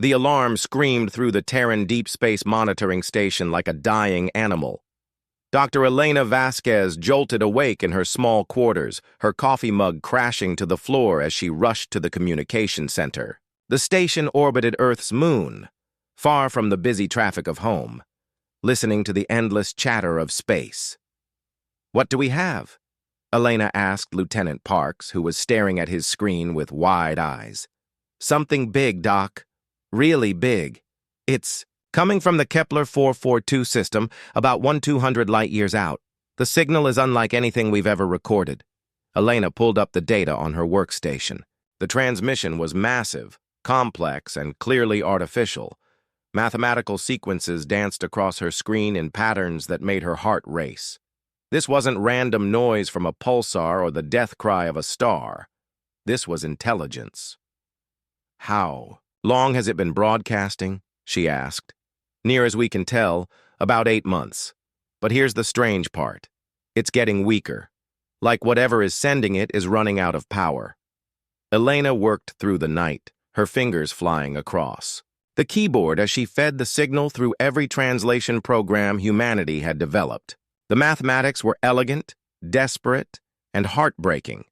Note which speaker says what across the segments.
Speaker 1: The alarm screamed through the Terran Deep Space Monitoring Station like a dying animal. Dr. Elena Vasquez jolted awake in her small quarters, her coffee mug crashing to the floor as she rushed to the communication center. The station orbited Earth's moon, far from the busy traffic of home, listening to the endless chatter of space. "What do we have?" Elena asked Lieutenant Parks, who was staring at his screen with wide eyes. "Something big, Doc. Really big. It's coming from the Kepler 442 system, about 1,200 light-years out. The signal is unlike anything we've ever recorded." Elena pulled up the data on her workstation. The transmission was massive, complex, and clearly artificial. Mathematical sequences danced across her screen in patterns that made her heart race. This wasn't random noise from a pulsar or the death cry of a star. This was intelligence. "How long has it been broadcasting?" she asked. "Near as we can tell, about 8 months. But here's the strange part. It's getting weaker. Like whatever is sending it is running out of power." Elena worked through the night, her fingers flying across the keyboard as she fed the signal through every translation program humanity had developed. The mathematics were elegant, desperate, and heartbreaking.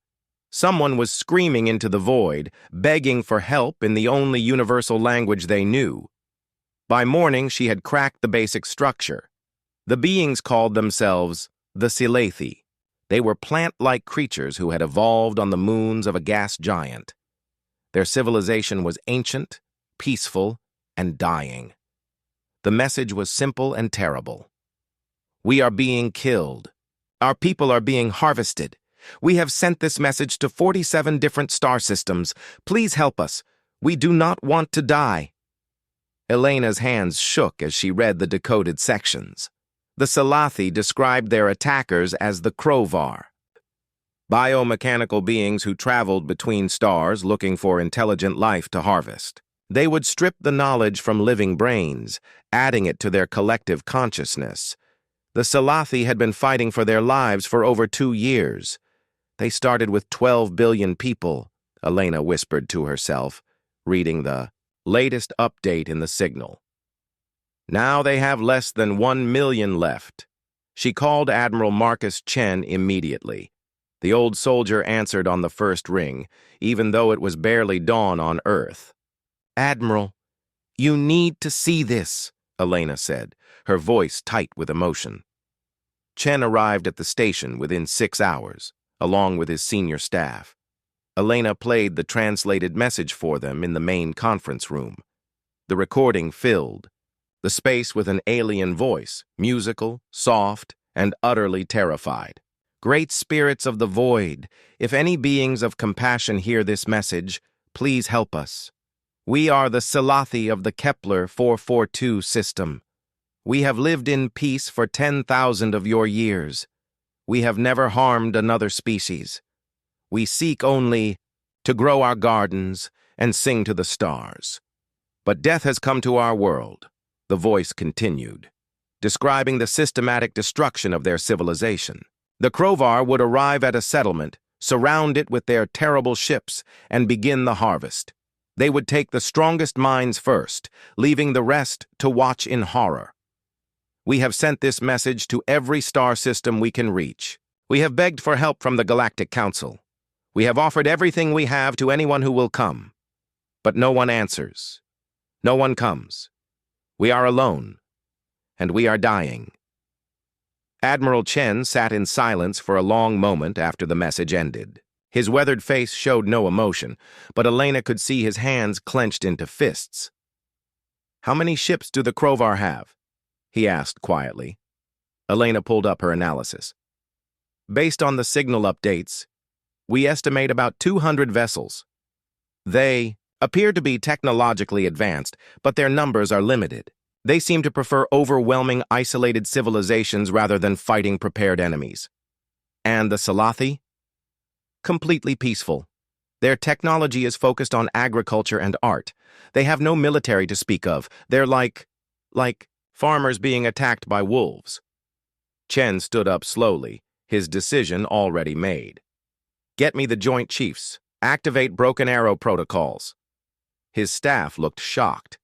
Speaker 1: Someone was screaming into the void, begging for help in the only universal language they knew. By morning, she had cracked the basic structure. The beings called themselves the Silethi. They were plant-like creatures who had evolved on the moons of a gas giant. Their civilization was ancient, peaceful, and dying. The message was simple and terrible. "We are being killed. Our people are being harvested. We have sent this message to 47 different star systems. Please help us. We do not want to die." Elena's hands shook as she read the decoded sections. The Silethi described their attackers as the Krovar, biomechanical beings who traveled between stars looking for intelligent life to harvest. They would strip the knowledge from living brains, adding it to their collective consciousness. The Silethi had been fighting for their lives for over 2 years. They started with 12 billion people, Elena whispered to herself, reading the latest update in the signal. Now they have less than 1 million left. She called Admiral Marcus Chen immediately. The old soldier answered on the first ring, even though it was barely dawn on Earth. "Admiral, you need to see this," Elena said, her voice tight with emotion. Chen arrived at the station within 6 hours, along with his senior staff. Elena played the translated message for them in the main conference room. The recording filled the space with an alien voice, musical, soft, and utterly terrified. "Great spirits of the void, if any beings of compassion hear this message, please help us. We are the Silethi of the Kepler 442 system. We have lived in peace for 10,000 of your years. We have never harmed another species. We seek only to grow our gardens and sing to the stars. But death has come to our world," the voice continued, describing the systematic destruction of their civilization. "The Krovar would arrive at a settlement, surround it with their terrible ships, and begin the harvest. They would take the strongest minds first, leaving the rest to watch in horror. We have sent this message to every star system we can reach. We have begged for help from the Galactic Council. We have offered everything we have to anyone who will come. But no one answers. No one comes. We are alone, and we are dying." Admiral Chen sat in silence for a long moment after the message ended. His weathered face showed no emotion, but Elena could see his hands clenched into fists. "How many ships do the Krovar have?" he asked quietly. Elena pulled up her analysis. "Based on the signal updates, we estimate about 200 vessels. They appear to be technologically advanced, but their numbers are limited. They seem to prefer overwhelming isolated civilizations rather than fighting prepared enemies. And the Silethi? Completely peaceful. Their technology is focused on agriculture and art. They have no military to speak of. They're like farmers being attacked by wolves." Chen stood up slowly, his decision already made. "Get me the Joint Chiefs. Activate Broken Arrow protocols." His staff looked shocked.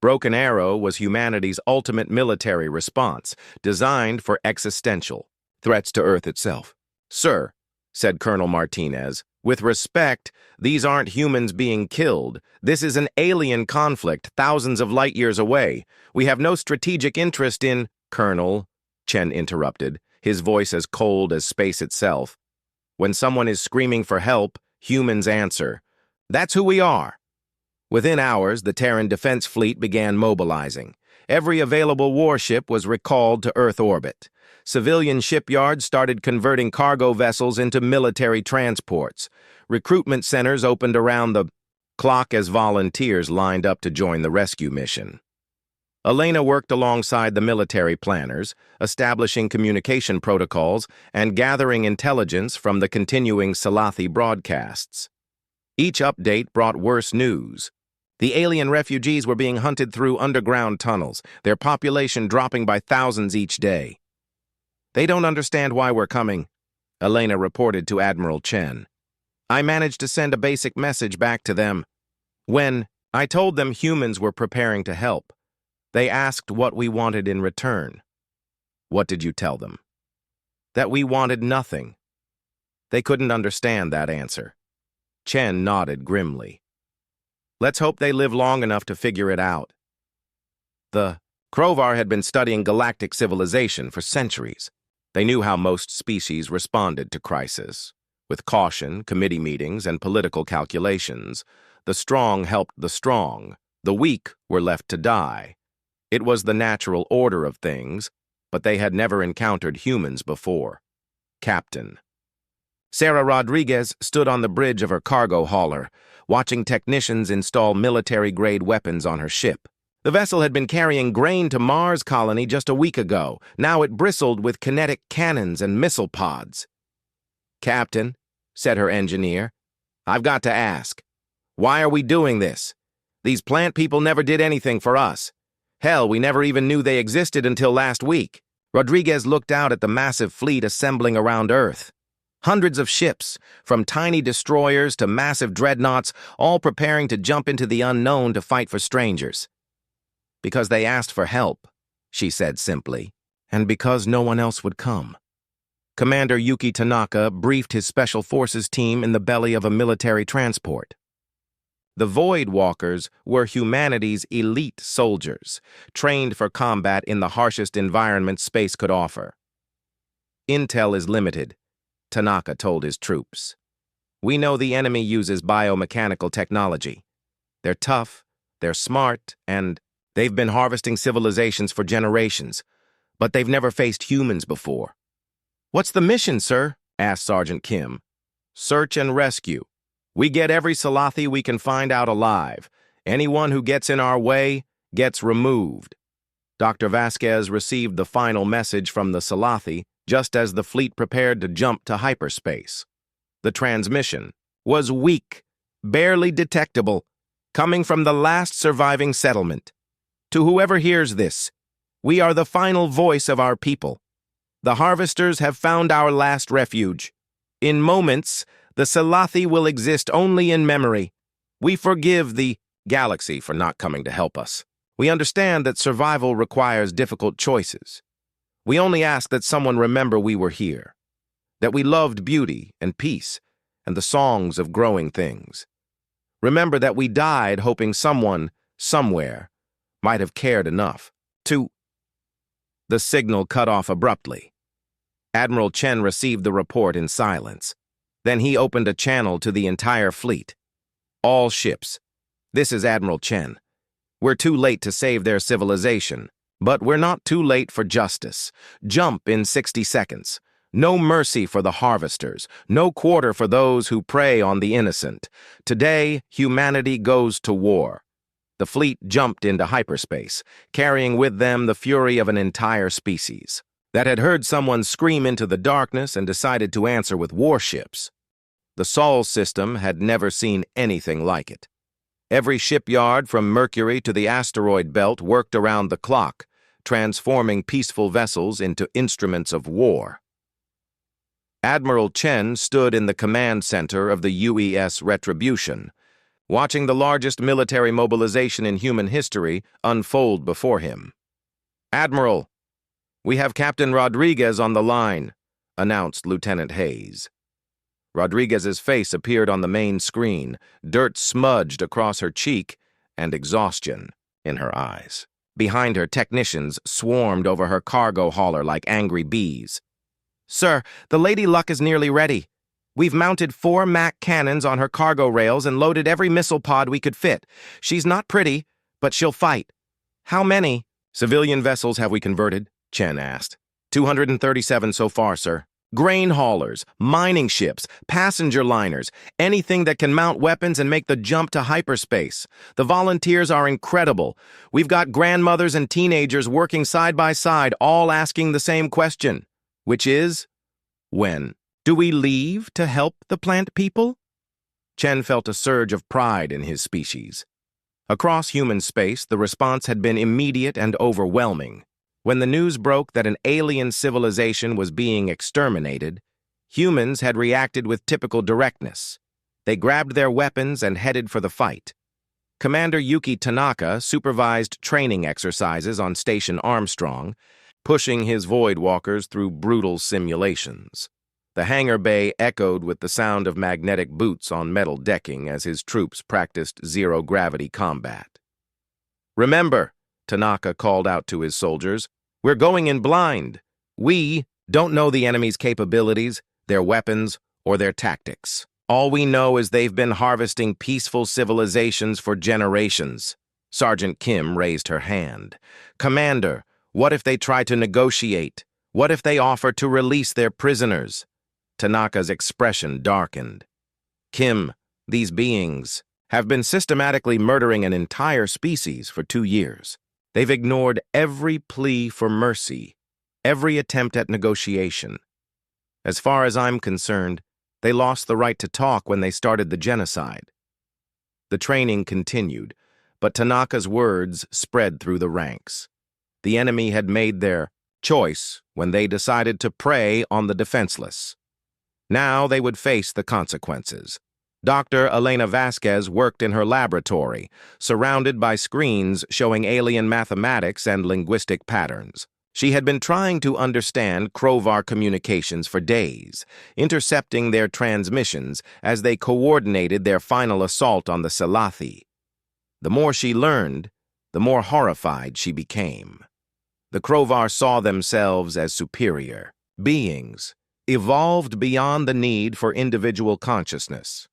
Speaker 1: Broken Arrow was humanity's ultimate military response, designed for existential threats to Earth itself. "Sir," said Colonel Martinez, "with respect, these aren't humans being killed. This is an alien conflict thousands of light years away. We have no strategic interest in—" "Colonel," Chen interrupted, his voice as cold as space itself. "When someone is screaming for help, humans answer. That's who we are." Within hours, the Terran Defense Fleet began mobilizing. Every available warship was recalled to Earth orbit. Civilian shipyards started converting cargo vessels into military transports. Recruitment centers opened around the clock as volunteers lined up to join the rescue mission. Elena worked alongside the military planners, establishing communication protocols and gathering intelligence from the continuing Salathi broadcasts. Each update brought worse news. The alien refugees were being hunted through underground tunnels, their population dropping by thousands each day. "They don't understand why we're coming," Elena reported to Admiral Chen. "I managed to send a basic message back to them. When I told them humans were preparing to help, they asked what we wanted in return." "What did you tell them?" "That we wanted nothing." They couldn't understand that answer. Chen nodded grimly. "Let's hope they live long enough to figure it out." The Krovar had been studying galactic civilization for centuries. They knew how most species responded to crisis. With caution, committee meetings, and political calculations, the strong helped the strong. The weak were left to die. It was the natural order of things, but they had never encountered humans before. Captain. Sarah Rodriguez stood on the bridge of her cargo hauler, watching technicians install military-grade weapons on her ship. The vessel had been carrying grain to Mars colony just a week ago. Now it bristled with kinetic cannons and missile pods. "Captain," said her engineer, "I've got to ask, why are we doing this? These plant people never did anything for us. Hell, we never even knew they existed until last week." Rodriguez looked out at the massive fleet assembling around Earth. Hundreds of ships, from tiny destroyers to massive dreadnoughts, all preparing to jump into the unknown to fight for strangers. "Because they asked for help," she said simply, "and because no one else would come." Commander Yuki Tanaka briefed his Special Forces team in the belly of a military transport. The Void Walkers were humanity's elite soldiers, trained for combat in the harshest environment space could offer. "Intel is limited," Tanaka told his troops. "We know the enemy uses biomechanical technology. They're tough, they're smart, and they've been harvesting civilizations for generations, but they've never faced humans before." "What's the mission, sir?" asked Sergeant Kim. "Search and rescue. We get every Salathi we can find out alive. Anyone who gets in our way gets removed." Dr. Vasquez received the final message from the Salathi just as the fleet prepared to jump to hyperspace. The transmission was weak, barely detectable, coming from the last surviving settlement. "To whoever hears this, we are the final voice of our people. The harvesters have found our last refuge. In moments, the Salathi will exist only in memory. We forgive the galaxy for not coming to help us. We understand that survival requires difficult choices. We only ask that someone remember we were here, that we loved beauty and peace and the songs of growing things. Remember that we died hoping someone, somewhere, might have cared enough to—" The signal cut off abruptly. Admiral Chen received the report in silence. Then he opened a channel to the entire fleet. "All ships. This is Admiral Chen. We're too late to save their civilization. But we're not too late for justice. Jump in 60 seconds. No mercy for the harvesters. No quarter for those who prey on the innocent. Today, humanity goes to war." The fleet jumped into hyperspace, carrying with them the fury of an entire species that had heard someone scream into the darkness and decided to answer with warships. The Sol system had never seen anything like it. Every shipyard from Mercury to the asteroid belt worked around the clock, transforming peaceful vessels into instruments of war. Admiral Chen stood in the command center of the UES Retribution. watching the largest military mobilization in human history unfold before him. "Admiral, we have Captain Rodriguez on the line," announced Lieutenant Hayes. Rodriguez's face appeared on the main screen, dirt smudged across her cheek and exhaustion in her eyes. Behind her, technicians swarmed over her cargo hauler like angry bees. "Sir, the Lady Luck is nearly ready. We've mounted 4 MAC cannons on her cargo rails and loaded every missile pod we could fit. She's not pretty, but she'll fight." "How many civilian vessels have we converted?" Chen asked. 237 so far, sir. Grain haulers, mining ships, passenger liners, anything that can mount weapons and make the jump to hyperspace. The volunteers are incredible. We've got grandmothers and teenagers working side by side, all asking the same question, which is, when? Do we leave to help the plant people? Chen felt a surge of pride in his species. Across human space, the response had been immediate and overwhelming. When the news broke that an alien civilization was being exterminated, humans had reacted with typical directness. They grabbed their weapons and headed for the fight. Commander Yuki Tanaka supervised training exercises on Station Armstrong, pushing his Void Walkers through brutal simulations. The hangar bay echoed with the sound of magnetic boots on metal decking as his troops practiced zero-gravity combat. "Remember," Tanaka called out to his soldiers, "we're going in blind. We don't know the enemy's capabilities, their weapons, or their tactics. All we know is they've been harvesting peaceful civilizations for generations." Sergeant Kim raised her hand. "Commander, what if they try to negotiate? What if they offer to release their prisoners?" Tanaka's expression darkened. "Kim, these beings have been systematically murdering an entire species for 2 years. They've ignored every plea for mercy, every attempt at negotiation. As far as I'm concerned, they lost the right to talk when they started the genocide." The training continued, but Tanaka's words spread through the ranks. The enemy had made their choice when they decided to prey on the defenseless. Now they would face the consequences. Dr. Elena Vasquez worked in her laboratory, surrounded by screens showing alien mathematics and linguistic patterns. She had been trying to understand Krovar communications for days, intercepting their transmissions as they coordinated their final assault on the Salathi. The more she learned, the more horrified she became. The Krovar saw themselves as superior beings, evolved beyond the need for individual consciousness.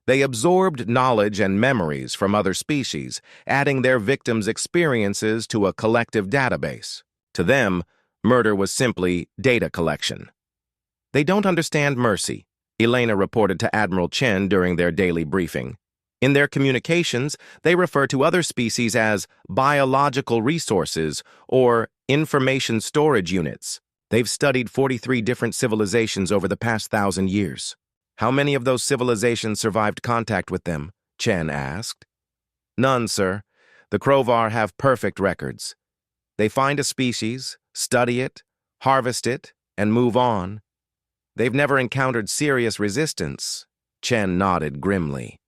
Speaker 1: They absorbed knowledge and memories from other species, adding their victims' experiences to a collective database. To them, murder was simply data collection. "They don't understand mercy," Elena reported to Admiral Chen during their daily briefing. "In their communications, they refer to other species as biological resources or information storage units. They've studied 43 different civilizations over the past 1,000 years. How many of those civilizations survived contact with them?" Chen asked. "None, sir. The Krovar have perfect records. They find a species, study it, harvest it, and move on. They've never encountered serious resistance." Chen nodded grimly.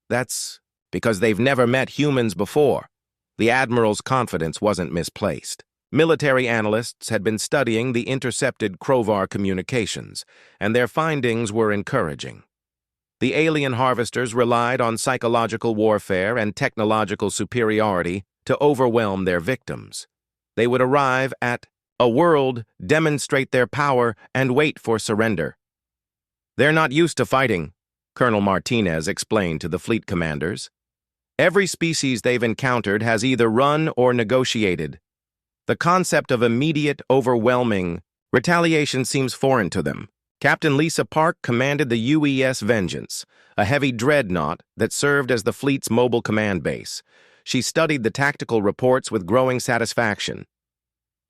Speaker 1: "That's because they've never met humans before." The Admiral's confidence wasn't misplaced. Military analysts had been studying the intercepted Krovar communications, and their findings were encouraging. The alien harvesters relied on psychological warfare and technological superiority to overwhelm their victims. They would arrive at a world, demonstrate their power, and wait for surrender. "They're not used to fighting," Colonel Martinez explained to the fleet commanders. "Every species they've encountered has either run or negotiated. The concept of immediate, overwhelming retaliation seems foreign to them." Captain Lisa Park commanded the UES Vengeance, a heavy dreadnought that served as the fleet's mobile command base. She studied the tactical reports with growing satisfaction.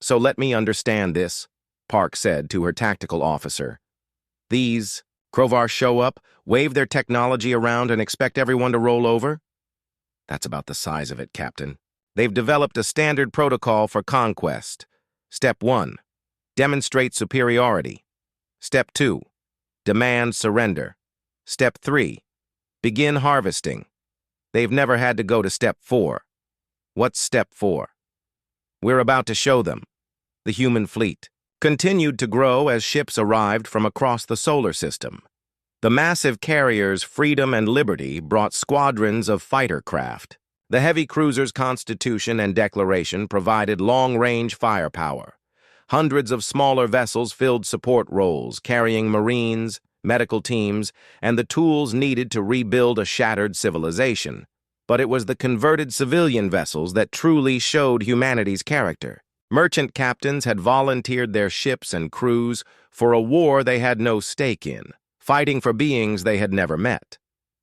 Speaker 1: "So let me understand this," Park said to her tactical officer. "These Krovar show up, wave their technology around, and expect everyone to roll over?" "That's about the size of it, Captain. They've developed a standard protocol for conquest. Step 1, demonstrate superiority. Step 2, demand surrender. Step 3, begin harvesting. They've never had to go to step 4. What's step 4? We're about to show them. The human fleet continued to grow as ships arrived from across the solar system. The massive carriers Freedom and Liberty brought squadrons of fighter craft. The heavy cruisers Constitution and Declaration provided long-range firepower. Hundreds of smaller vessels filled support roles, carrying Marines, medical teams, and the tools needed to rebuild a shattered civilization. But it was the converted civilian vessels that truly showed humanity's character. Merchant captains had volunteered their ships and crews for a war they had no stake in, fighting for beings they had never met.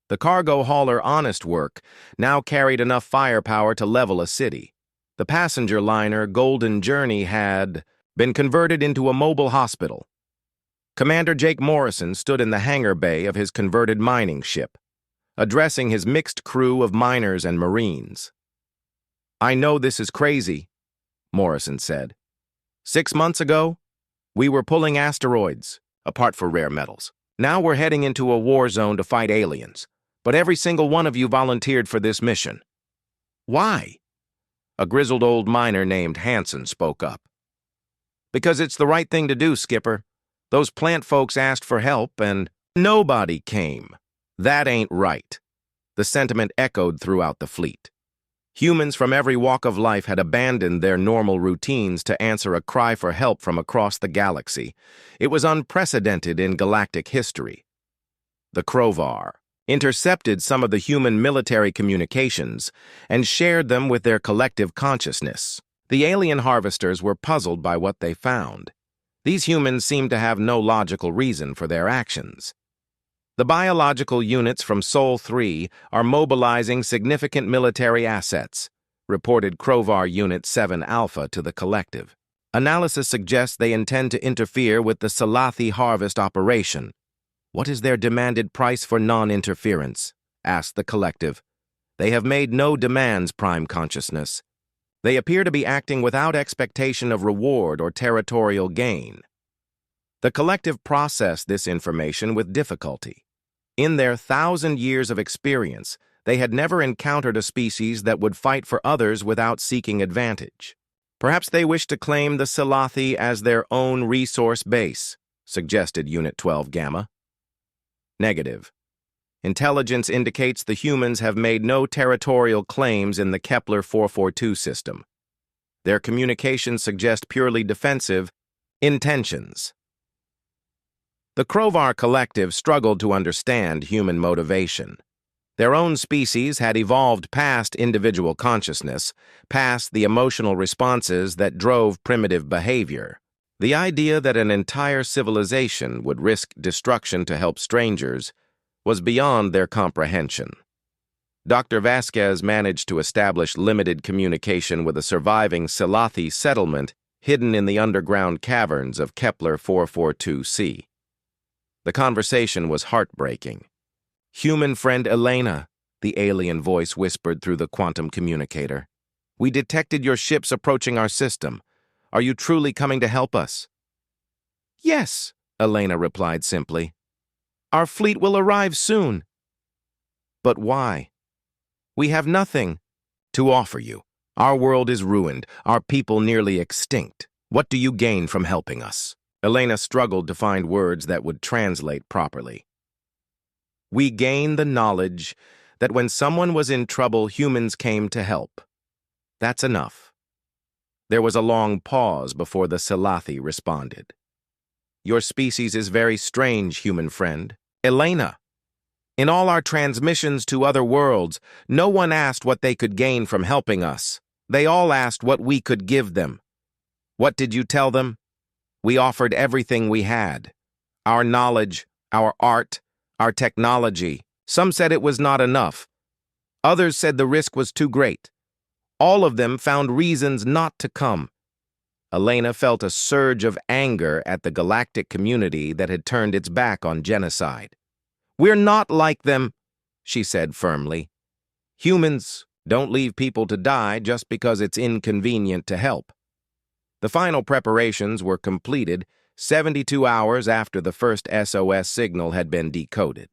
Speaker 1: The cargo hauler Honest Work now carried enough firepower to level a city. The passenger liner Golden Journey had been converted into a mobile hospital. Commander Jake Morrison stood in the hangar bay of his converted mining ship, addressing his mixed crew of miners and Marines. "I know this is crazy," Morrison said. "6 months ago, we were pulling asteroids, apart for rare metals. Now we're heading into a war zone to fight aliens, but every single one of you volunteered for this mission. Why?" A grizzled old miner named Hanson spoke up. "Because it's the right thing to do, Skipper. Those plant folks asked for help, and nobody came. That ain't right." The sentiment echoed throughout the fleet. Humans from every walk of life had abandoned their normal routines to answer a cry for help from across the galaxy. It was unprecedented in galactic history. The Crovar intercepted some of the human military communications and shared them with their collective consciousness. The alien harvesters were puzzled by what they found. These humans seemed to have no logical reason for their actions. "The biological units from Sol 3 are mobilizing significant military assets," reported Crovar Unit 7 Alpha to the collective. "Analysis suggests they intend to interfere with the Salathi harvest operation." "What is their demanded price for non-interference?" asked the collective. "They have made no demands, Prime Consciousness. They appear to be acting without expectation of reward or territorial gain." The collective processed this information with difficulty. In their 1,000 years of experience, they had never encountered a species that would fight for others without seeking advantage. "Perhaps they wish to claim the Salathi as their own resource base," suggested Unit 12 Gamma. "Negative. Intelligence indicates the humans have made no territorial claims in the Kepler 442 system. Their communications suggest purely defensive intentions." The Crovar Collective struggled to understand human motivation. Their own species had evolved past individual consciousness, past the emotional responses that drove primitive behavior. The idea that an entire civilization would risk destruction to help strangers was beyond their comprehension. Dr. Vasquez managed to establish limited communication with a surviving Salathi settlement hidden in the underground caverns of Kepler 442c. The conversation was heartbreaking. "Human friend Elena," the alien voice whispered through the quantum communicator. "We detected your ships approaching our system. Are you truly coming to help us?" "Yes," Elena replied simply. "Our fleet will arrive soon." "But why?" "We have nothing to offer you. Our world is ruined, our people nearly extinct. What do you gain from helping us?" Elena struggled to find words that would translate properly. "We gain the knowledge that when someone was in trouble, humans came to help. That's enough." There was a long pause before the Salathi responded. "Your species is very strange, human friend. Elena, in all our transmissions to other worlds, no one asked what they could gain from helping us. They all asked what we could give them. What did you tell them? We offered everything we had. Our knowledge, our art, our technology. Some said it was not enough. Others said the risk was too great. All of them found reasons not to come." Elena felt a surge of anger at the galactic community that had turned its back on genocide. "We're not like them," she said firmly. "Humans don't leave people to die just because it's inconvenient to help." The final preparations were completed 72 hours after the first SOS signal had been decoded.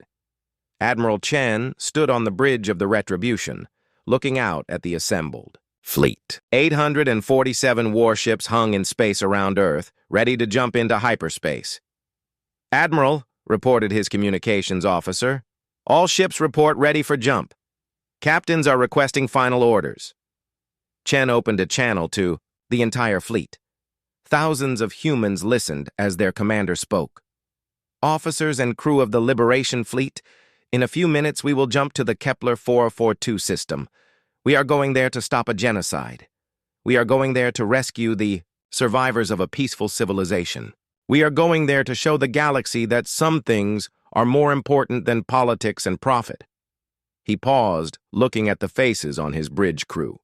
Speaker 1: Admiral Chen stood on the bridge of the Retribution, looking out at the assembled fleet. 847 warships hung in space around Earth, ready to jump into hyperspace. "Admiral," reported his communications officer, "all ships report ready for jump. Captains are requesting final orders." Chen opened a channel to the entire fleet. Thousands of humans listened as their commander spoke. "Officers and crew of the Liberation Fleet, in a few minutes we will jump to the Kepler 442 system. We are going there to stop a genocide. We are going there to rescue the survivors of a peaceful civilization. We are going there to show the galaxy that some things are more important than politics and profit." He paused, looking at the faces on his bridge crew.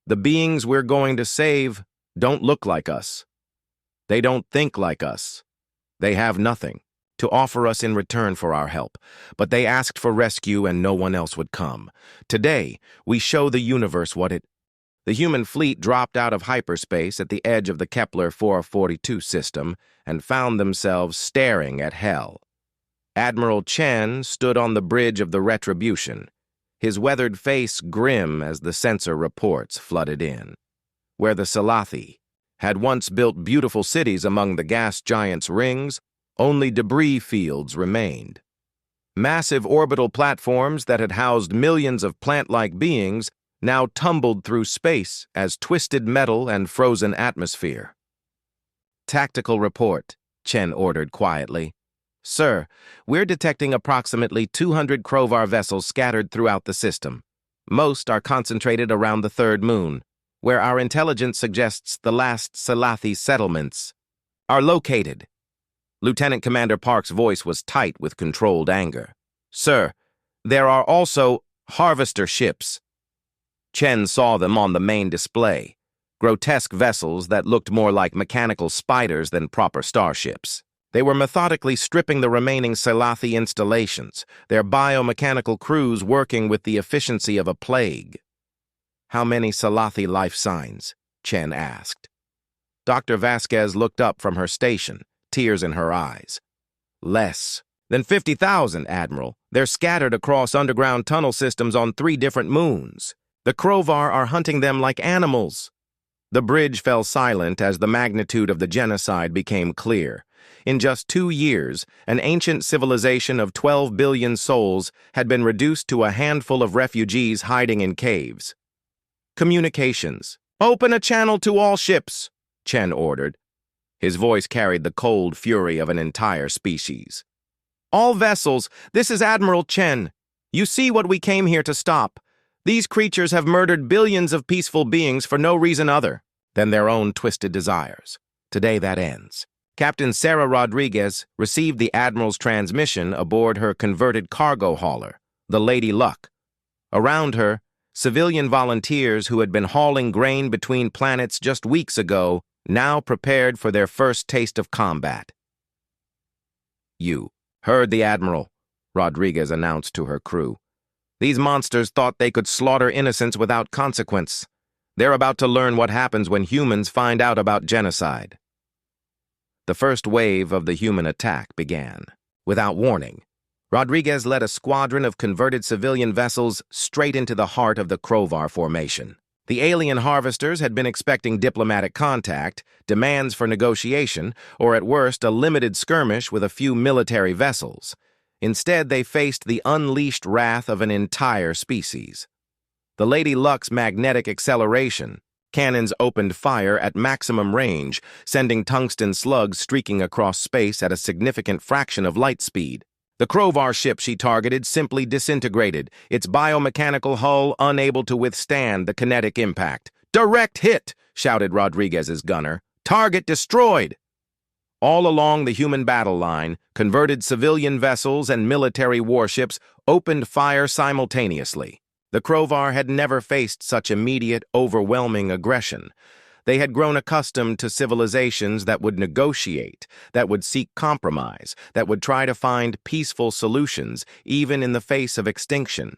Speaker 1: "The beings we're going to save don't look like us. They don't think like us. They have nothing to offer us in return for our help, but they asked for rescue and no one else would come. Today, we show the universe what it..." The human fleet dropped out of hyperspace at the edge of the Kepler 442 system and found themselves staring at hell. Admiral Chen stood on the bridge of the Retribution, his weathered face grim as the sensor reports flooded in. Where the Salathi had once built beautiful cities among the gas giants' rings, only debris fields remained. Massive orbital platforms that had housed millions of plant-like beings now tumbled through space as twisted metal and frozen atmosphere. "Tactical report," Chen ordered quietly. "Sir, we're detecting approximately 200 Krovar vessels scattered throughout the system. Most are concentrated around the third moon, where our intelligence suggests the last Salathi settlements are located." Lieutenant Commander Park's voice was tight with controlled anger. "Sir, there are also harvester ships." Chen saw them on the main display, grotesque vessels that looked more like mechanical spiders than proper starships. They were methodically stripping the remaining Salathi installations, their biomechanical crews working with the efficiency of a plague. "How many Salathi life signs?" Chen asked. Dr. Vasquez looked up from her station, tears in her eyes. "Less than 50,000, Admiral. They're scattered across underground tunnel systems on 3 different moons. The Krovar are hunting them like animals." The bridge fell silent as the magnitude of the genocide became clear. In just 2 years, an ancient civilization of 12 billion souls had been reduced to a handful of refugees hiding in caves. "Communications. Open a channel to all ships," Chen ordered. His voice carried the cold fury of an entire species. "All vessels, this is Admiral Chen. You see what we came here to stop. These creatures have murdered billions of peaceful beings for no reason other than their own twisted desires. Today that ends." Captain Sarah Rodriguez received the Admiral's transmission aboard her converted cargo hauler, the Lady Luck. Around her, civilian volunteers who had been hauling grain between planets just weeks ago now prepared for their first taste of combat. "You heard the Admiral," Rodriguez announced to her crew. "These monsters thought they could slaughter innocents without consequence. They're about to learn what happens when humans find out about genocide." The first wave of the human attack began. Without warning, Rodriguez led a squadron of converted civilian vessels straight into the heart of the Krovar formation. The alien harvesters had been expecting diplomatic contact, demands for negotiation, or at worst a limited skirmish with a few military vessels. Instead, they faced the unleashed wrath of an entire species. The Lady Luck's magnetic acceleration, cannons opened fire at maximum range, sending tungsten slugs streaking across space at a significant fraction of light speed. The Krovar ship she targeted simply disintegrated, its biomechanical hull unable to withstand the kinetic impact. "Direct hit!" shouted Rodriguez's gunner. "Target destroyed!" All along the human battle line, converted civilian vessels and military warships opened fire simultaneously. The Krovar had never faced such immediate, overwhelming aggression. They had grown accustomed to civilizations that would negotiate, that would seek compromise, that would try to find peaceful solutions, even in the face of extinction.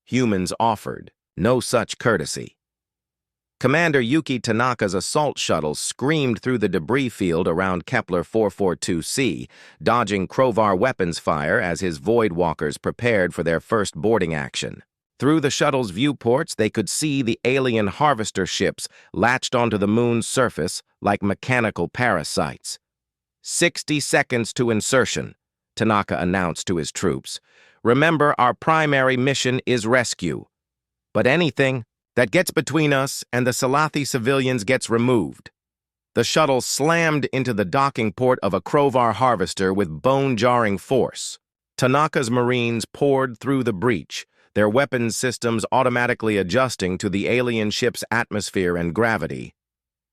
Speaker 1: Humans offered no such courtesy. Commander Yuki Tanaka's assault shuttle screamed through the debris field around Kepler 442c, dodging Krovar weapons fire as his Void Walkers prepared for their first boarding action. Through the shuttle's viewports, they could see the alien harvester ships latched onto the moon's surface like mechanical parasites. 60 seconds to insertion, Tanaka announced to his troops. Remember, our primary mission is rescue. But anything that gets between us and the Salathi civilians gets removed. The shuttle slammed into the docking port of a Krovar harvester with bone-jarring force. Tanaka's Marines poured through the breach, their weapons systems automatically adjusting to the alien ship's atmosphere and gravity.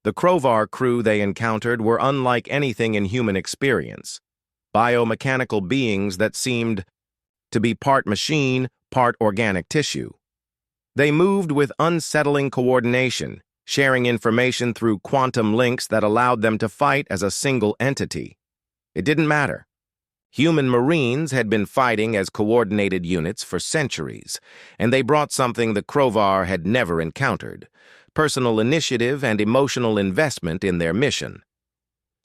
Speaker 1: The Krovar crew they encountered were unlike anything in human experience. Biomechanical beings that seemed to be part machine, part organic tissue. They moved with unsettling coordination, sharing information through quantum links that allowed them to fight as a single entity. It didn't matter. Human Marines had been fighting as coordinated units for centuries, and they brought something the Krovar had never encountered: personal initiative and emotional investment in their mission.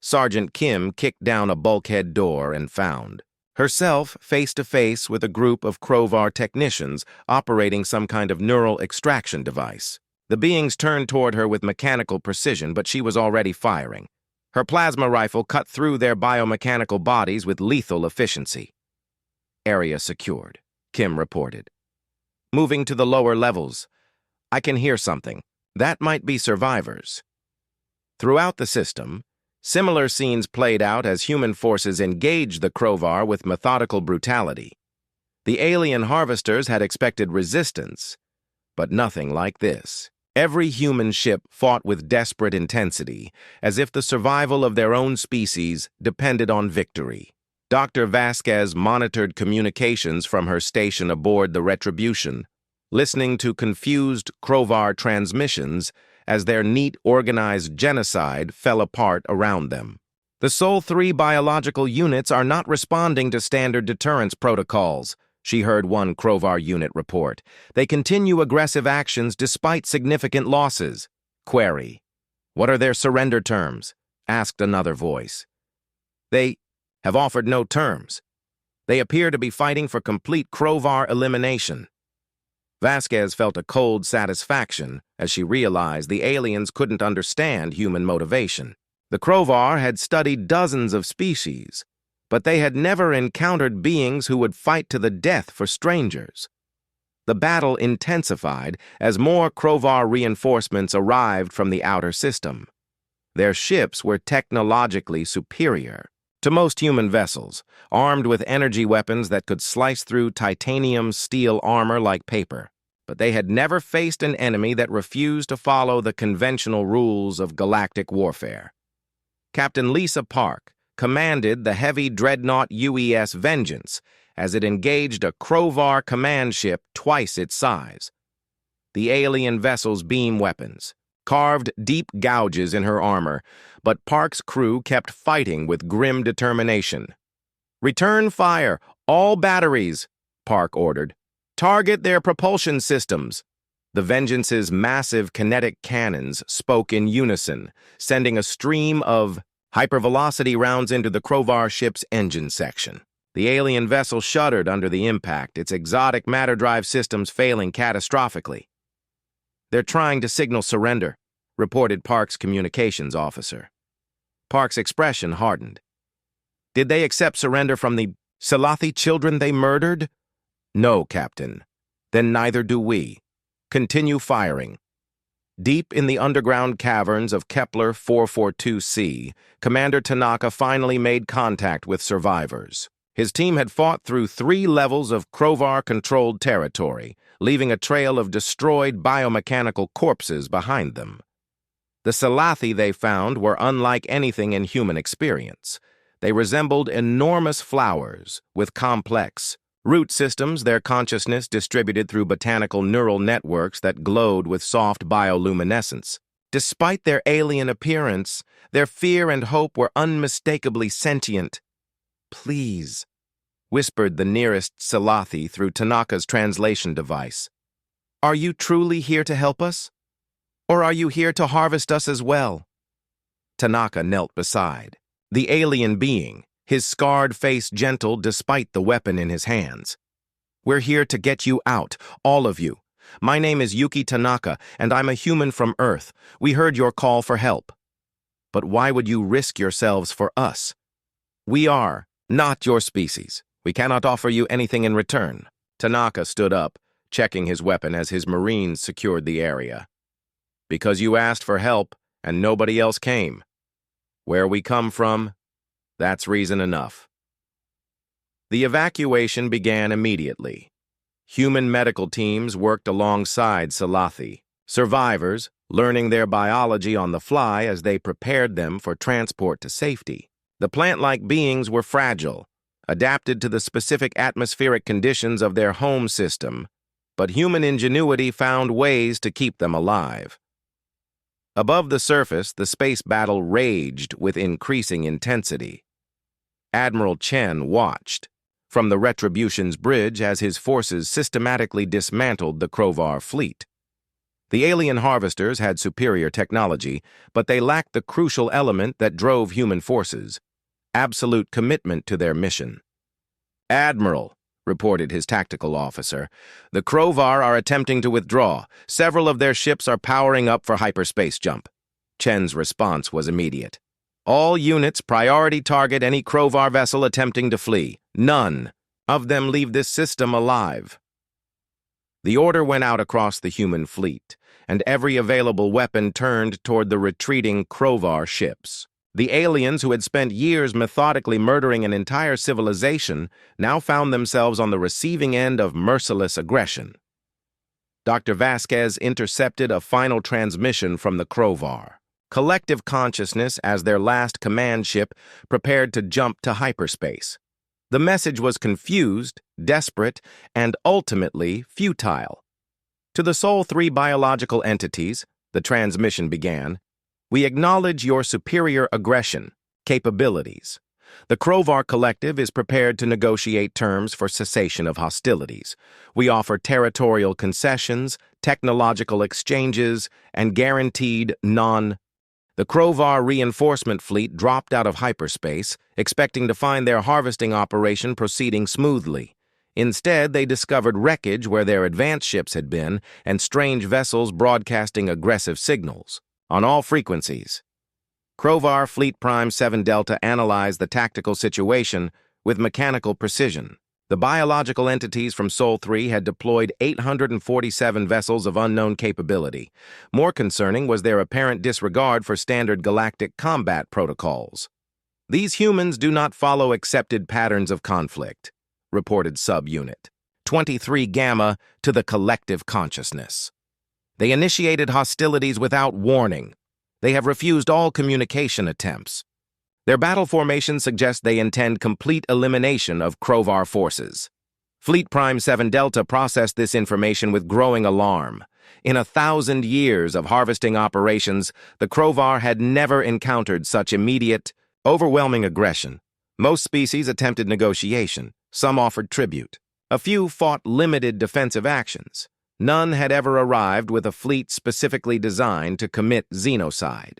Speaker 1: Sergeant Kim kicked down a bulkhead door and found herself face-to-face with a group of Krovar technicians operating some kind of neural extraction device. The beings turned toward her with mechanical precision, but she was already firing. Her plasma rifle cut through their biomechanical bodies with lethal efficiency. Area secured, Kim reported. Moving to the lower levels. I can hear something. That might be survivors. Throughout the system, similar scenes played out as human forces engaged the Krovar with methodical brutality. The alien harvesters had expected resistance, but nothing like this. Every human ship fought with desperate intensity, as if the survival of their own species depended on victory. Dr. Vasquez monitored communications from her station aboard the Retribution, listening to confused Krovar transmissions as their neat, organized genocide fell apart around them. The Sol 3 biological units are not responding to standard deterrence protocols, she heard one Krovar unit report. They continue aggressive actions despite significant losses. Query. What are their surrender terms? Asked another voice. They have offered no terms. They appear to be fighting for complete Krovar elimination. Vasquez felt a cold satisfaction as she realized the aliens couldn't understand human motivation. The Krovar had studied dozens of species, but they had never encountered beings who would fight to the death for strangers. The battle intensified as more Krovar reinforcements arrived from the outer system. Their ships were technologically superior to most human vessels, armed with energy weapons that could slice through titanium steel armor like paper. But they had never faced an enemy that refused to follow the conventional rules of galactic warfare. Captain Lisa Park commanded the heavy dreadnought UES Vengeance as it engaged a Krovar command ship twice its size. The alien vessel's beam weapons carved deep gouges in her armor, but Park's crew kept fighting with grim determination. "Return fire, all batteries," Park ordered. "Target their propulsion systems." The Vengeance's massive kinetic cannons spoke in unison, sending a stream of hypervelocity rounds into the Krovar ship's engine section. The alien vessel shuddered under the impact, its exotic matter drive systems failing catastrophically. "They're trying to signal surrender," reported Park's communications officer. Park's expression hardened. "Did they accept surrender from the Salathi children they murdered?" "No, Captain. Then neither do we. Continue firing." Deep in the underground caverns of Kepler 442c, Commander Tanaka finally made contact with survivors. His team had fought through 3 levels of Krovar-controlled territory, leaving a trail of destroyed biomechanical corpses behind them. The Salathi they found were unlike anything in human experience. They resembled enormous flowers with complex root systems, their consciousness distributed through botanical neural networks that glowed with soft bioluminescence. Despite their alien appearance, their fear and hope were unmistakably sentient. "Please," whispered the nearest Salathi through Tanaka's translation device. "Are you truly here to help us?" Or are you here to harvest us as well? Tanaka knelt beside the alien being, his scarred face gentle despite the weapon in his hands. We're here to get you out, all of you. My name is Yuki Tanaka, and I'm a human from Earth. We heard your call for help. But why would you risk yourselves for us? We are not your species. We cannot offer you anything in return. Tanaka stood up, checking his weapon as his Marines secured the area. Because you asked for help, and nobody else came. Where we come from, that's reason enough. The evacuation began immediately. Human medical teams worked alongside Salathi, survivors learning their biology on the fly as they prepared them for transport to safety. The plant-like beings were fragile, adapted to the specific atmospheric conditions of their home system, but human ingenuity found ways to keep them alive. Above the surface, the space battle raged with increasing intensity. Admiral Chen watched from the Retribution's bridge as his forces systematically dismantled the Krovar fleet. The alien harvesters had superior technology, but they lacked the crucial element that drove human forces: absolute commitment to their mission. "Admiral," reported his tactical officer, "the Krovar are attempting to withdraw. Several of their ships are powering up for hyperspace jump." Chen's response was immediate. "All units priority target any Krovar vessel attempting to flee. None of them leave this system alive." The order went out across the human fleet, and every available weapon turned toward the retreating Krovar ships. The aliens who had spent years methodically murdering an entire civilization now found themselves on the receiving end of merciless aggression. Dr. Vasquez intercepted a final transmission from the Krovar. Collective consciousness as their last command ship prepared to jump to hyperspace. The message was confused, desperate, and ultimately futile. To the sole three biological entities, the transmission began, "We acknowledge your superior aggression, capabilities. The Krovar Collective is prepared to negotiate terms for cessation of hostilities. We offer territorial concessions, technological exchanges, and guaranteed The Krovar reinforcement fleet dropped out of hyperspace, expecting to find their harvesting operation proceeding smoothly. Instead, they discovered wreckage where their advanced ships had been and strange vessels broadcasting aggressive signals on all frequencies. Krovar Fleet Prime 7 Delta analyzed the tactical situation with mechanical precision. The biological entities from Sol 3 had deployed 847 vessels of unknown capability. More concerning was their apparent disregard for standard galactic combat protocols. "These humans do not follow accepted patterns of conflict," reported Subunit 23 Gamma to the collective consciousness. "They initiated hostilities without warning. They have refused all communication attempts. Their battle formation suggests they intend complete elimination of Krovar forces." Fleet Prime 7 Delta processed this information with growing alarm. In 1,000 years of harvesting operations, the Krovar had never encountered such immediate, overwhelming aggression. Most species attempted negotiation. Some offered tribute. A few fought limited defensive actions. None had ever arrived with a fleet specifically designed to commit xenocide.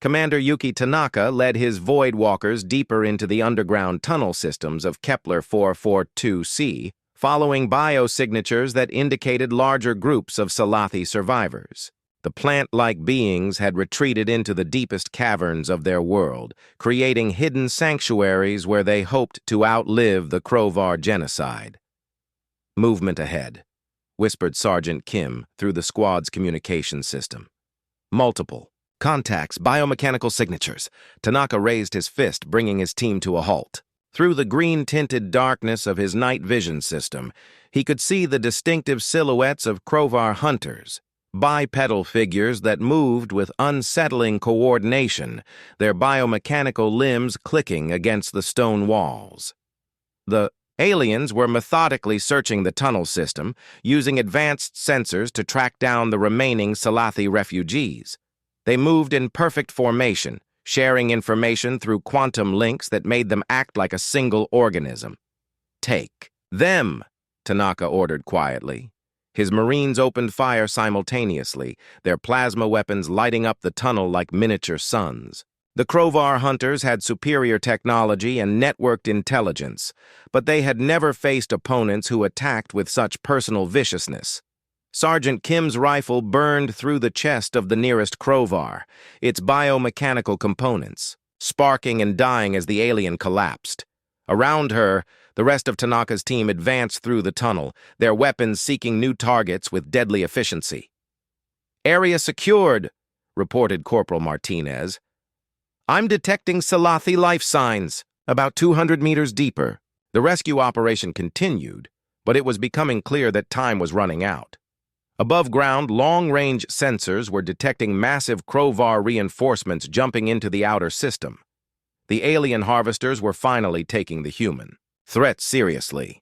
Speaker 1: Commander Yuki Tanaka led his Void Walkers deeper into the underground tunnel systems of Kepler 442c, following biosignatures that indicated larger groups of Salathi survivors. The plant-like beings had retreated into the deepest caverns of their world, creating hidden sanctuaries where they hoped to outlive the Krovar genocide. "Movement ahead," whispered Sergeant Kim through the squad's communication system. "Multiple. Contacts, biomechanical signatures." Tanaka raised his fist, bringing his team to a halt. Through the green-tinted darkness of his night vision system, he could see the distinctive silhouettes of Krovar hunters, bipedal figures that moved with unsettling coordination, their biomechanical limbs clicking against the stone walls. The aliens were methodically searching the tunnel system, using advanced sensors to track down the remaining Salathi refugees. They moved in perfect formation, sharing information through quantum links that made them act like a single organism. "Take them," Tanaka ordered quietly. His Marines opened fire simultaneously, their plasma weapons lighting up the tunnel like miniature suns. The Crovar hunters had superior technology and networked intelligence, but they had never faced opponents who attacked with such personal viciousness. Sergeant Kim's rifle burned through the chest of the nearest Crovar, its biomechanical components, sparking and dying as the alien collapsed. Around her, the rest of Tanaka's team advanced through the tunnel, their weapons seeking new targets with deadly efficiency. "Area secured," reported Corporal Martinez. "I'm detecting Salathi life signs, about 200 meters deeper." The rescue operation continued, but it was becoming clear that time was running out. Above ground, long-range sensors were detecting massive Crovar reinforcements jumping into the outer system. The alien harvesters were finally taking the human threat seriously.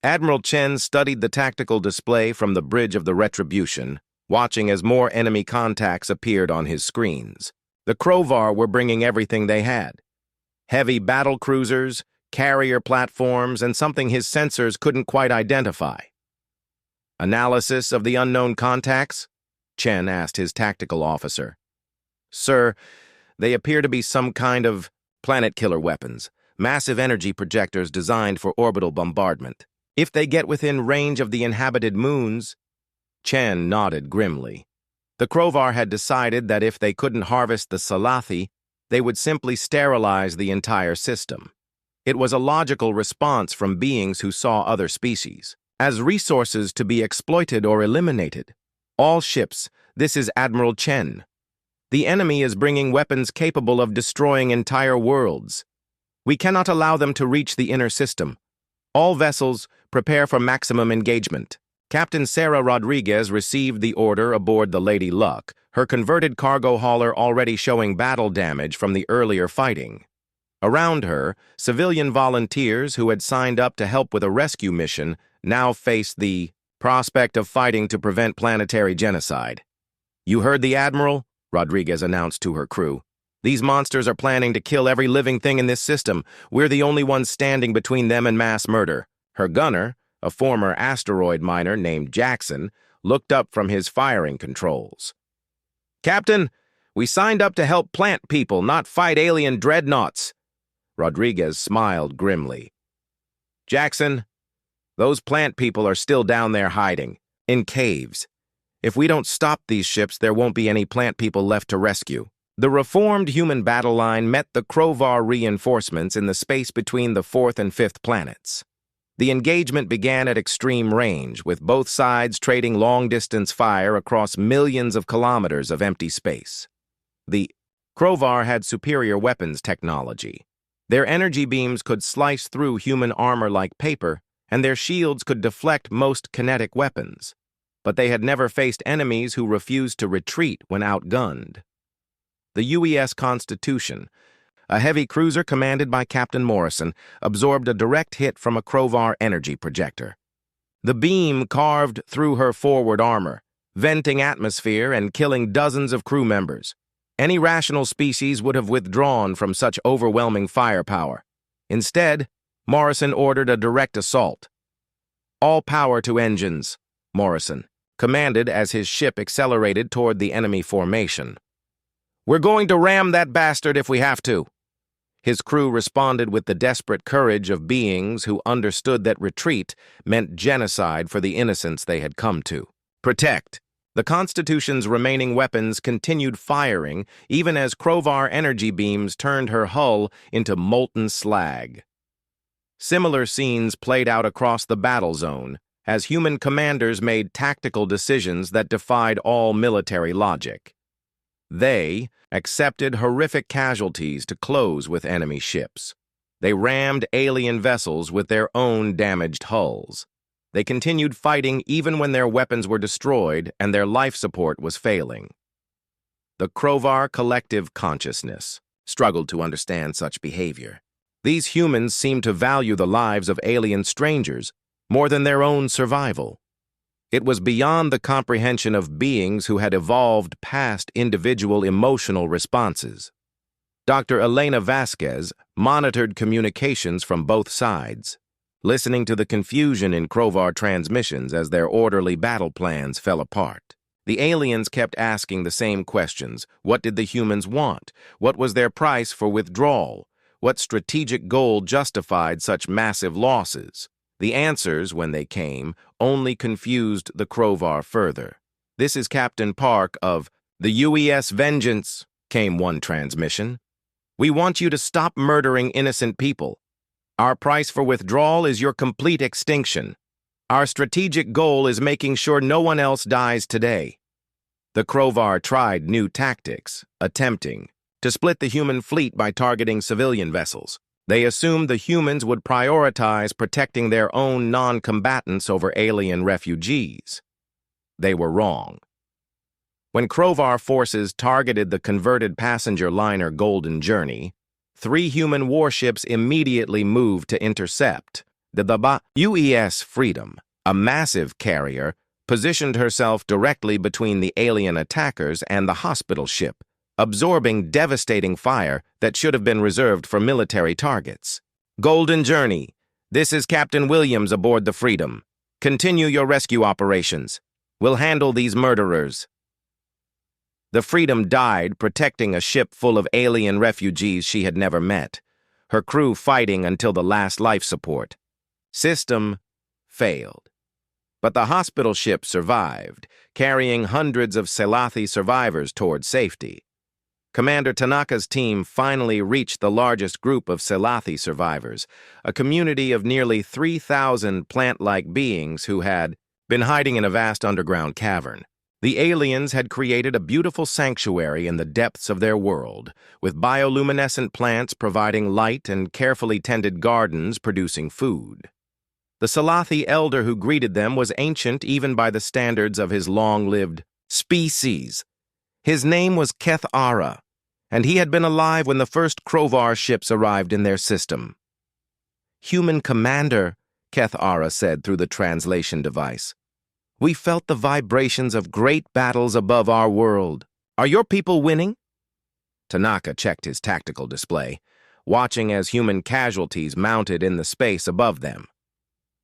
Speaker 1: Admiral Chen studied the tactical display from the bridge of the Retribution, watching as more enemy contacts appeared on his screens. The Crovar were bringing everything they had: heavy battle cruisers, carrier platforms, and something his sensors couldn't quite identify. "Analysis of the unknown contacts?" Chen asked his tactical officer. "Sir, they appear to be some kind of planet-killer weapons, massive energy projectors designed for orbital bombardment. If they get within range of the inhabited moons..." Chen nodded grimly. The Crovar had decided that if they couldn't harvest the Salathi, they would simply sterilize the entire system. It was a logical response from beings who saw other species as resources to be exploited or eliminated. "All ships, this is Admiral Chen. The enemy is bringing weapons capable of destroying entire worlds. We cannot allow them to reach the inner system. All vessels, prepare for maximum engagement." Captain Sarah Rodriguez received the order aboard the Lady Luck, her converted cargo hauler already showing battle damage from the earlier fighting. Around her, civilian volunteers who had signed up to help with a rescue mission now faced the prospect of fighting to prevent planetary genocide. "You heard the Admiral?" Rodriguez announced to her crew. "These monsters are planning to kill every living thing in this system. We're the only ones standing between them and mass murder." Her gunner, a former asteroid miner named Jackson, looked up from his firing controls. "Captain, we signed up to help plant people, not fight alien dreadnoughts." Rodriguez smiled grimly. "Jackson, those plant people are still down there hiding, in caves. If we don't stop these ships, there won't be any plant people left to rescue." The reformed human battle line met the Crovar reinforcements in the space between the 4th and 5th planets. The engagement began at extreme range, with both sides trading long-distance fire across millions of kilometers of empty space. The Crovar had superior weapons technology. Their energy beams could slice through human armor like paper, and their shields could deflect most kinetic weapons. But they had never faced enemies who refused to retreat when outgunned. The UES Constitution, a heavy cruiser commanded by Captain Morrison, absorbed a direct hit from a Crovar energy projector. The beam carved through her forward armor, venting atmosphere and killing dozens of crew members. Any rational species would have withdrawn from such overwhelming firepower. Instead, Morrison ordered a direct assault. "All power to engines," Morrison commanded as his ship accelerated toward the enemy formation. "We're going to ram that bastard if we have to." His crew responded with the desperate courage of beings who understood that retreat meant genocide for the innocents they had come to protect. The Constitution's remaining weapons continued firing even as Crovar energy beams turned her hull into molten slag. Similar scenes played out across the battle zone as human commanders made tactical decisions that defied all military logic. They accepted horrific casualties to close with enemy ships. They rammed alien vessels with their own damaged hulls. They continued fighting even when their weapons were destroyed and their life support was failing. The Crovar collective consciousness struggled to understand such behavior. These humans seemed to value the lives of alien strangers more than their own survival. It was beyond the comprehension of beings who had evolved past individual emotional responses. Dr. Elena Vasquez monitored communications from both sides. listening to the confusion in Krovar transmissions as their orderly battle plans fell apart. The aliens kept asking the same questions. What did the humans want? What was their price for withdrawal? What strategic goal justified such massive losses? The answers, when they came, only confused the Krovar further. "This is Captain Park of the UES Vengeance," came one transmission. "We want you to stop murdering innocent people. Our price for withdrawal is your complete extinction. Our strategic goal is making sure no one else dies today." The Krovar tried new tactics, attempting to split the human fleet by targeting civilian vessels. They assumed the humans would prioritize protecting their own non-combatants over alien refugees. They were wrong. When Krovar forces targeted the converted passenger liner Golden Journey, 3 human warships immediately moved to intercept. The UES Freedom, a massive carrier, positioned herself directly between the alien attackers and the hospital ship, absorbing devastating fire that should have been reserved for military targets. "Golden Journey, this is Captain Williams aboard the Freedom. Continue your rescue operations. We'll handle these murderers." The Freedom died protecting a ship full of alien refugees she had never met, her crew fighting until the last life support. System failed. But the hospital ship survived, carrying hundreds of Selathi survivors toward safety. Commander Tanaka's team finally reached the largest group of Selathi survivors, a community of nearly 3,000 plant-like beings who had been hiding in a vast underground cavern. The aliens had created a beautiful sanctuary in the depths of their world, with bioluminescent plants providing light and carefully tended gardens producing food. The Selathi elder who greeted them was ancient even by the standards of his long-lived species. His name was Keth Ara, and he had been alive when the first Krovar ships arrived in their system. "Human commander," Keth Ara said through the translation device, "we felt the vibrations of great battles above our world. Are your people winning?" Tanaka checked his tactical display, watching as human casualties mounted in the space above them.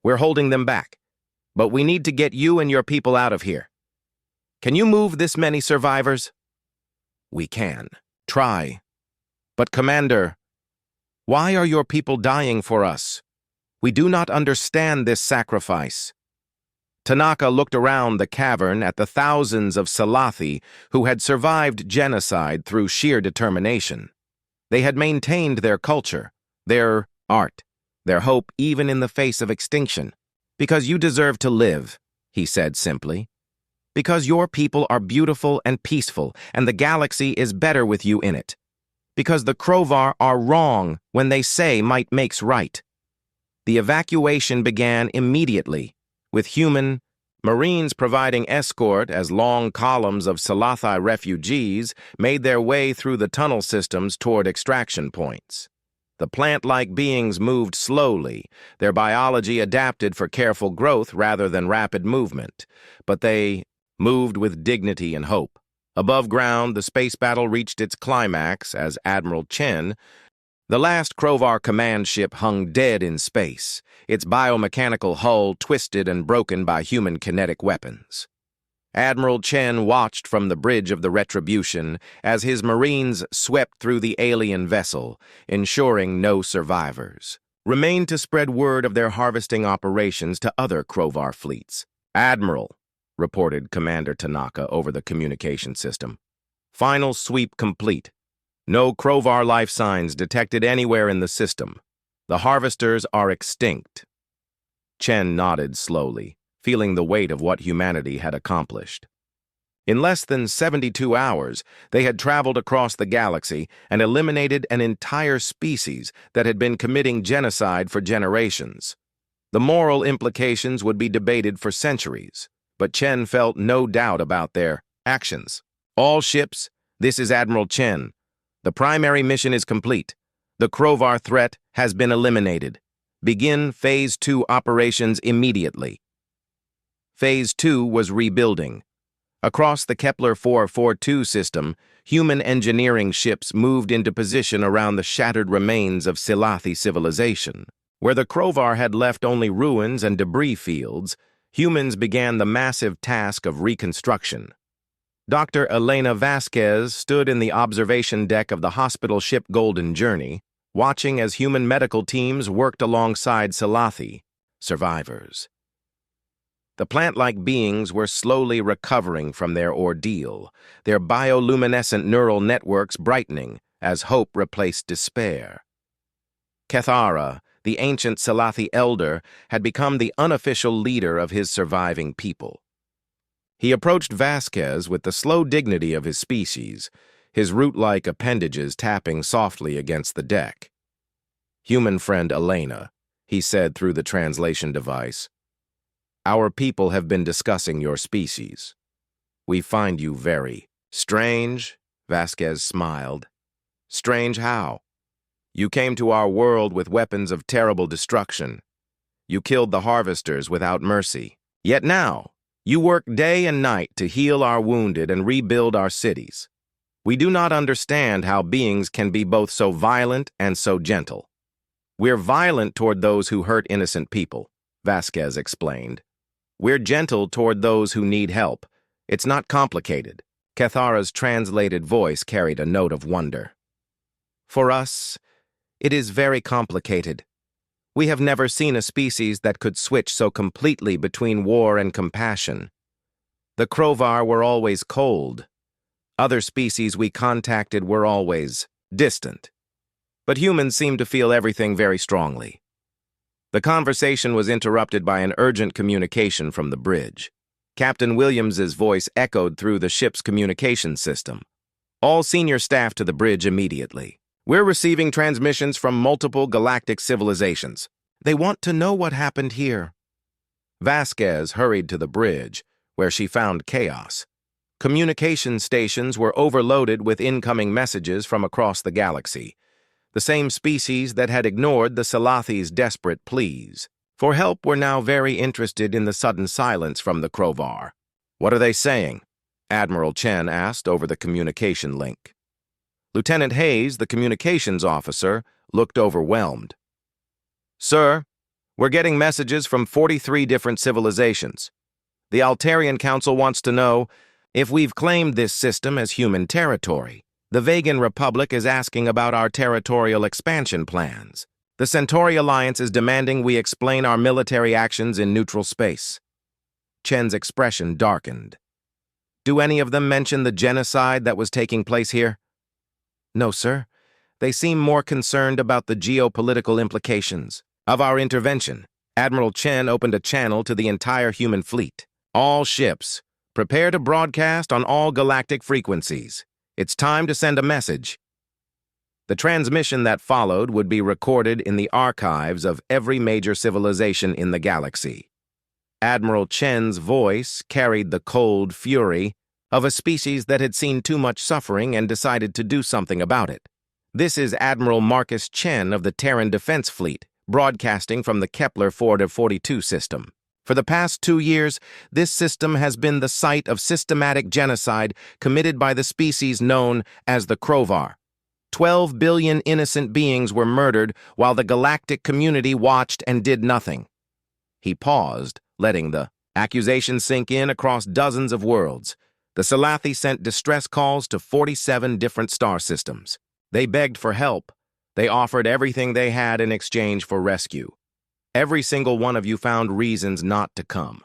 Speaker 1: "We're holding them back, but we need to get you and your people out of here. Can you move this many survivors?" "We can. Try. But, Commander, why are your people dying for us? We do not understand this sacrifice." Tanaka looked around the cavern at the thousands of Selathi who had survived genocide through sheer determination. They had maintained their culture, their art, their hope even in the face of extinction. "Because you deserve to live," he said simply. "Because your people are beautiful and peaceful, and the galaxy is better with you in it. Because the Krovar are wrong when they say might makes right." The evacuation began immediately, with human Marines providing escort as long columns of Selathi refugees made their way through the tunnel systems toward extraction points. The plant-like beings moved slowly, their biology adapted for careful growth rather than rapid movement, but they moved with dignity and hope. Above ground, the space battle reached its climax as Admiral Chen, the last Krovar command ship, hung dead in space, its biomechanical hull twisted and broken by human kinetic weapons. Admiral Chen watched from the bridge of the Retribution as his Marines swept through the alien vessel, ensuring no survivors. Remained to spread word of their harvesting operations to other Krovar fleets. "Admiral," reported Commander Tanaka over the communication system. "Final sweep complete. No Krovar life signs detected anywhere in the system. The harvesters are extinct." Chen nodded slowly, feeling the weight of what humanity had accomplished. In less than 72 hours, they had traveled across the galaxy and eliminated an entire species that had been committing genocide for generations. The moral implications would be debated for centuries, but Chen felt no doubt about their actions. "All ships, this is Admiral Chen. The primary mission is complete. The Krovar threat has been eliminated. Begin Phase 2 operations immediately." Phase 2 was rebuilding. Across the Kepler 442 system, human engineering ships moved into position around the shattered remains of Selathi civilization. Where the Crovar had left only ruins and debris fields, humans began the massive task of reconstruction. Dr. Elena Vasquez stood in the observation deck of the hospital ship Golden Journey, watching as human medical teams worked alongside Salathi, survivors. The plant-like beings were slowly recovering from their ordeal, their bioluminescent neural networks brightening as hope replaced despair. Kethara, the ancient Salathi elder, had become the unofficial leader of his surviving people. He approached Vasquez with the slow dignity of his species, his root-like appendages tapping softly against the deck. "Human friend Elena," he said through the translation device, "our people have been discussing your species. We find you very strange." Vasquez smiled. "Strange how? You came to our world with weapons of terrible destruction. You killed the harvesters without mercy. Yet now, you work day and night to heal our wounded and rebuild our cities. We do not understand how beings can be both so violent and so gentle. We're violent toward those who hurt innocent people," Vasquez explained. "We're gentle toward those who need help. It's not complicated." Kethara's translated voice carried a note of wonder. "For us, it is very complicated. We have never seen a species that could switch so completely between war and compassion. The Crovar were always cold. Other species we contacted were always distant. But humans seem to feel everything very strongly." The conversation was interrupted by an urgent communication from the bridge. Captain Williams's voice echoed through the ship's communication system. "All senior staff to the bridge immediately. We're receiving transmissions from multiple galactic civilizations. They want to know what happened here." Vasquez hurried to the bridge, where she found chaos. Communication stations were overloaded with incoming messages from across the galaxy, the same species that had ignored the Salathi's desperate pleas for help were now very interested in the sudden silence from the Crovar. "What are they saying?" Admiral Chen asked over the communication link. Lieutenant Hayes, the communications officer, looked overwhelmed. "Sir, we're getting messages from 43 different civilizations. The Altarian Council wants to know if we've claimed this system as human territory. The Vegan Republic is asking about our territorial expansion plans. The Centauri Alliance is demanding we explain our military actions in neutral space." Chen's expression darkened. "Do any of them mention the genocide that was taking place here?" "No, sir. They seem more concerned about the geopolitical implications of our intervention." Admiral Chen opened a channel to the entire human fleet. "All ships, prepare to broadcast on all galactic frequencies. It's time to send a message." The transmission that followed would be recorded in the archives of every major civilization in the galaxy. Admiral Chen's voice carried the cold fury of a species that had seen too much suffering and decided to do something about it. "This is Admiral Marcus Chen of the Terran Defense Fleet, broadcasting from the Kepler 4-42 system. For the past 2 years, this system has been the site of systematic genocide committed by the species known as the Crovar. 12 billion innocent beings were murdered while the galactic community watched and did nothing." He paused, letting the accusation sink in across dozens of worlds. The Salathi sent distress calls to 47 different star systems. They begged for help. They offered everything they had in exchange for rescue. Every single one of you found reasons not to come.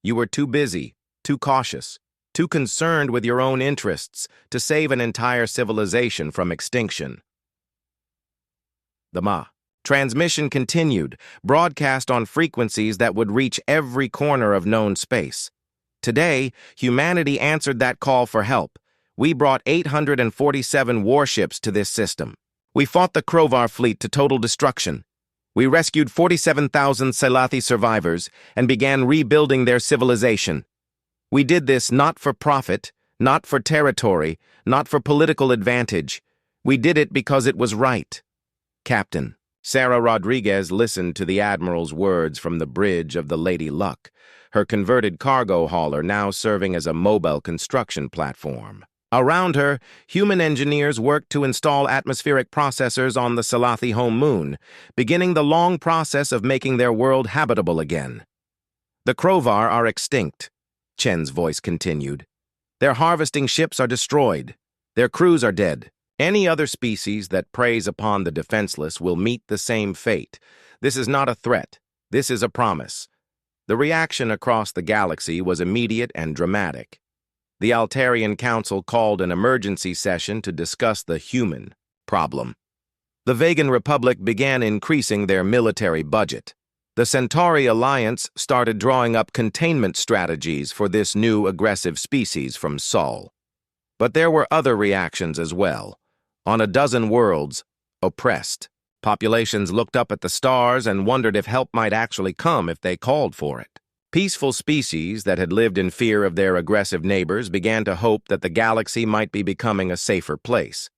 Speaker 1: You were too busy, too cautious, too concerned with your own interests to save an entire civilization from extinction. The transmission continued, broadcast on frequencies that would reach every corner of known space. Today, humanity answered that call for help. We brought 847 warships to this system. We fought the Crovar fleet to total destruction. We rescued 47,000 Salathi survivors and began rebuilding their civilization. We did this not for profit, not for territory, not for political advantage. We did it because it was right." Captain Sarah Rodriguez listened to the Admiral's words from the bridge of the Lady Luck, her converted cargo hauler now serving as a mobile construction platform. Around her, human engineers worked to install atmospheric processors on the Salathi home moon, beginning the long process of making their world habitable again. The Krovar are extinct, Chen's voice continued. Their harvesting ships are destroyed. Their crews are dead. Any other species that preys upon the defenseless will meet the same fate. This is not a threat. This is a promise. The reaction across the galaxy was immediate and dramatic. The Altarian Council called an emergency session to discuss the human problem. The Vegan Republic began increasing their military budget. The Centauri Alliance started drawing up containment strategies for this new aggressive species from Sol. But there were other reactions as well. On a dozen worlds, oppressed, populations looked up at the stars and wondered if help might actually come if they called for it. Peaceful species that had lived in fear of their aggressive neighbors began to hope that the galaxy might be becoming a safer place.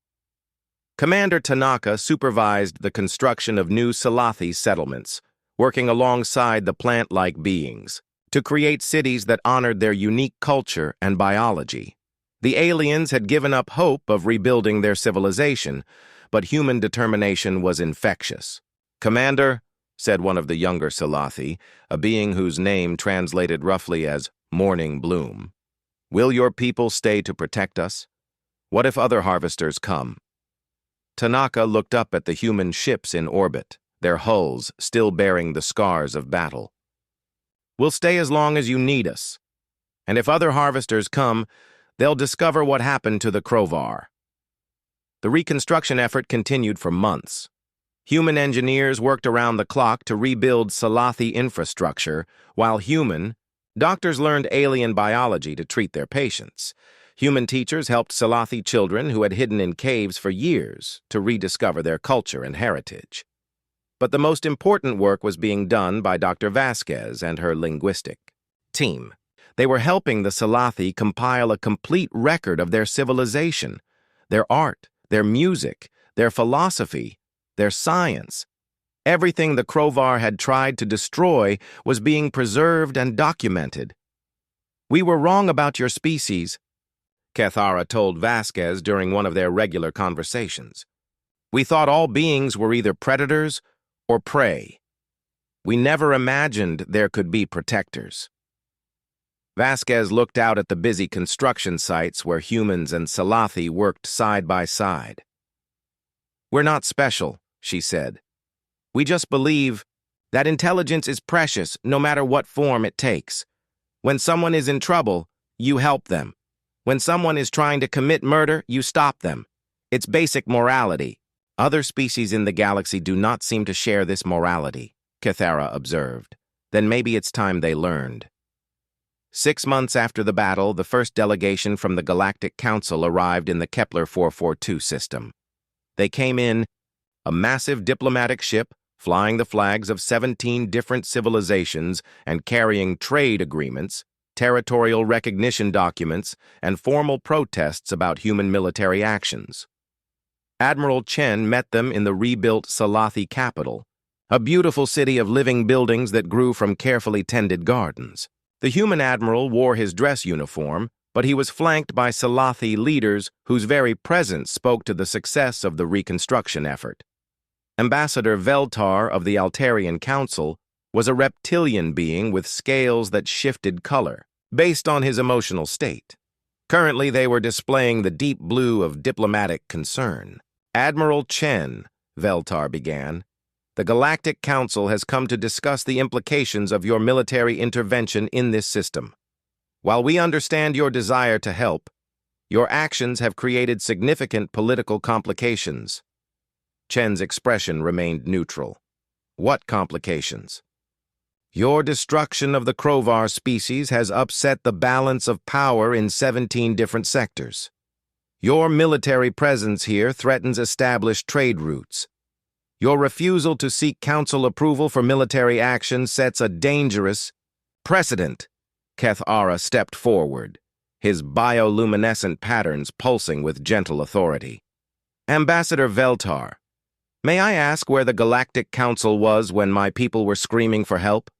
Speaker 1: Commander Tanaka supervised the construction of new Salathi settlements, working alongside the plant-like beings, to create cities that honored their unique culture and biology. The aliens had given up hope of rebuilding their civilization, but human determination was infectious. "Commander," said one of the younger Salathi, a being whose name translated roughly as morning bloom, "will your people stay to protect us? What if other harvesters come?" Tanaka looked up at the human ships in orbit, their hulls still bearing the scars of battle. "We'll stay as long as you need us. And if other harvesters come, they'll discover what happened to the Krovar." The reconstruction effort continued for months. Human engineers worked around the clock to rebuild Salathi infrastructure, while doctors learned alien biology to treat their patients. Human teachers helped Salathi children who had hidden in caves for years to rediscover their culture and heritage. But the most important work was being done by Dr. Vasquez and her linguistic team. They were helping the Salathi compile a complete record of their civilization, their art, their music, their philosophy, their science. Everything the Krovar had tried to destroy was being preserved and documented. "We were wrong about your species," Cathara told Vasquez during one of their regular conversations. "We thought all beings were either predators or prey. We never imagined there could be protectors." Vasquez looked out at the busy construction sites where humans and Salathi worked side by side. "We're not special," she said. "We just believe that intelligence is precious no matter what form it takes. When someone is in trouble, you help them. When someone is trying to commit murder, you stop them. It's basic morality. Other species in the galaxy do not seem to share this morality," Cathara observed. "Then maybe it's time they learned." 6 months after the battle, the first delegation from the Galactic Council arrived in the Kepler 442 system. They came in a massive diplomatic ship, flying the flags of 17 different civilizations and carrying trade agreements, territorial recognition documents, and formal protests about human military actions. Admiral Chen met them in the rebuilt Salathi capital, a beautiful city of living buildings that grew from carefully tended gardens. The human admiral wore his dress uniform, but he was flanked by Salathi leaders whose very presence spoke to the success of the reconstruction effort. Ambassador Veltar of the Altarian Council was a reptilian being with scales that shifted color, based on his emotional state. Currently, they were displaying the deep blue of diplomatic concern. "Admiral Chen," Veltar began, "the Galactic Council has come to discuss the implications of your military intervention in this system. While we understand your desire to help, your actions have created significant political complications." Chen's expression remained neutral. "What complications?" "Your destruction of the Krovar species has upset the balance of power in 17 different sectors. Your military presence here threatens established trade routes. Your refusal to seek council approval for military action sets a dangerous precedent." Cathara stepped forward, his bioluminescent patterns pulsing with gentle authority. "Ambassador Veltar, may I ask where the Galactic Council was when my people were screaming for help?